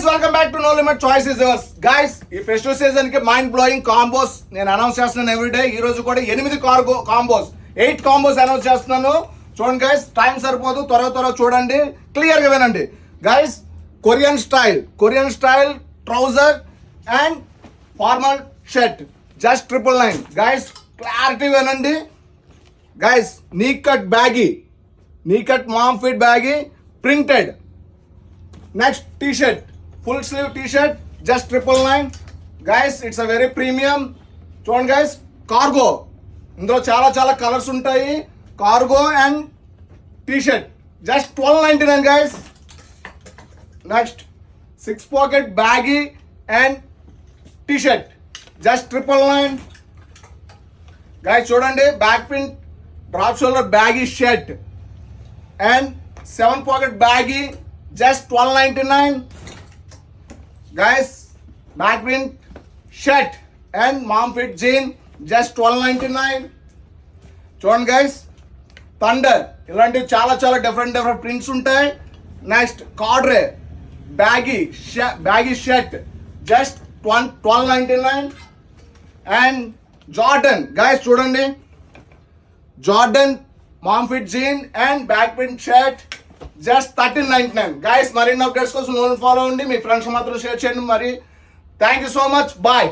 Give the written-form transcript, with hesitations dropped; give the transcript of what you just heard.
Guys welcome back to know limit choice is yours. Guys ఈ festive season కి mind blowing combos నేను announce చేస్తున్నాను everyday. ఈ రోజు కూడా 8 కాంబోస్ 8 కాంబోస్ అనౌన్స్ చేస్తున్నాను. చూడండి గైస్, టైం సరిపోదు, త్వరగా చూడండి, క్లియర్ గా వినండి. Guys Korean style trouser and formal shirt just 999. Guys clarity వినండి. Guys knee cut mom fit baggy printed. Next T-shirt, full sleeve T-shirt just 999. Guys it's a very premium. చూడండి guys, cargo, ఇందులో చాలా colours ఉంటాయి. Cargo and T-shirt just 1299 guys. Next 6 pocket baggy and T-shirt just 999. Guys చూడండి, back print drop shoulder baggy shirt and 7 pocket baggy just 1299. Guys, back print shirt and mom fit jean just 1299. చూడండి guys, thunder ఇలాంటివి చాలా different prints ఉంటాయి. Next corduroy baggy shirt just 1299. And Jordan guys చూడండి, Jordan mom fit jean and back print shirt just 1399. Guys మరిన్ని updates కోసం follow అవ్వండి, మీ friends మాత్రం షేర్ చేయండి. మరి thank you so much, bye.